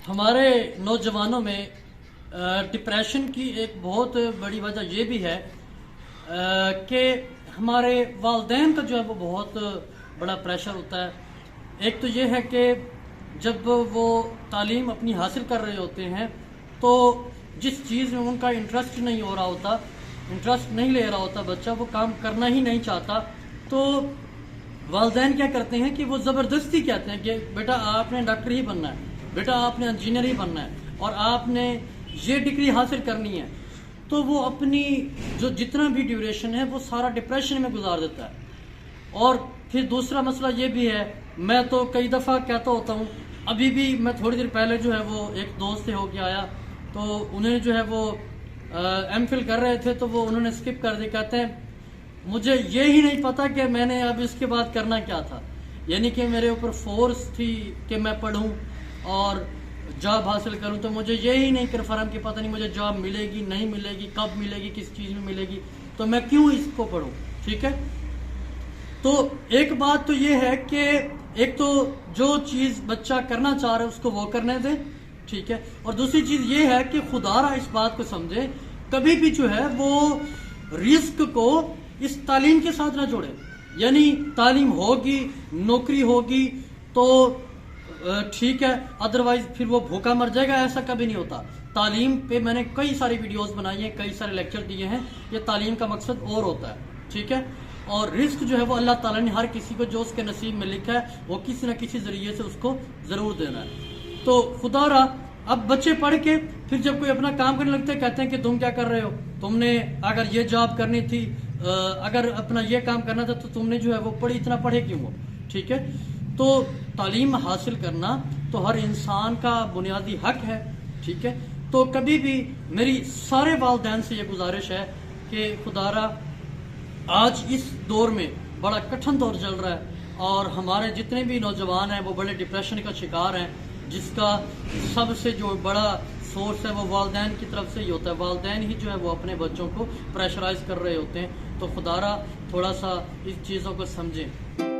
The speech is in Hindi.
हमारे नौजवानों में डिप्रेशन की एक बहुत बड़ी वजह ये भी है कि हमारे वालिदैन का जो है वो बहुत बड़ा प्रेशर होता है। एक तो ये है कि जब वो तालीम अपनी हासिल कर रहे होते हैं तो जिस चीज़ में उनका इंटरेस्ट नहीं हो रहा होता, इंटरेस्ट नहीं ले रहा होता बच्चा, वो काम करना ही नहीं चाहता, तो वालिदैन क्या करते हैं कि वो ज़बरदस्ती कहते हैं कि बेटा आपने डॉक्टर ही बनना है, बेटा आपने इंजीनियर ही बनना है और आपने ये डिग्री हासिल करनी है। तो वो अपनी जो जितना भी ड्यूरेशन है वो सारा डिप्रेशन में गुजार देता है। और फिर दूसरा मसला ये भी है, मैं तो कई दफ़ा कहता होता हूँ, अभी भी मैं थोड़ी देर पहले जो है वो एक दोस्त से होके आया, तो उन्हें जो है वो एमफिल कर रहे थे, तो वो उन्होंने स्किप कर दिया। कहते हैं मुझे ये ही नहीं पता कि मैंने अब इसके बाद करना क्या था, यानी कि मेरे ऊपर फोर्स थी कि मैं पढूं और जॉब हासिल करूं, तो मुझे ये ही नहीं कन्फर्म कि पता नहीं मुझे जॉब मिलेगी नहीं मिलेगी, कब मिलेगी, किस चीज़ में मिलेगी, तो मैं क्यों इसको पढूं। ठीक है, तो एक बात तो ये है कि एक तो जो चीज़ बच्चा करना चाह रहा है उसको वो करने दे, ठीक है, और दूसरी चीज़ ये है कि खुदारा इस बात को समझे, कभी भी जो है वो रिस्क को इस तालीम के साथ ना जोड़े। यानी तालीम होगी, नौकरी होगी तो ठीक है, अदरवाइज फिर वो भूखा मर जाएगा, ऐसा कभी नहीं होता। तालीम पे मैंने कई सारी वीडियोस बनाई हैं, कई सारे लेक्चर दिए हैं। ये तालीम का मकसद और होता है, ठीक है, और रिस्क जो है वो अल्लाह ताला ने हर किसी को जो उसके नसीब में लिखा है वो किसी न किसी जरिए से उसको ज़रूर देना है। तो खुदारा अब बच्चे पढ़ के फिर जब कोई अपना काम करने लगते हैं, कहते हैं कि तुम क्या कर रहे हो, तुमने अगर ये जॉब करनी थी, अगर अपना ये काम करना था, तो तुमने जो है वो इतना पढ़े क्यों हो। ठीक है, तो तालीम हासिल करना तो हर इंसान का बुनियादी हक है। ठीक है, तो कभी भी मेरी सारे वालिदैन से ये गुजारिश है कि खुदारा आज इस दौर में बड़ा कठिन दौर चल रहा है और हमारे जितने भी नौजवान हैं वो बड़े डिप्रेशन का शिकार हैं, जिसका सबसे जो बड़ा सोर्स है वो वालिदैन की तरफ से ही होता है। वालिदैन ही जो है वो अपने बच्चों को प्रेशराइज कर रहे होते हैं। तो खुदारा थोड़ा सा इस चीज़ों को समझें।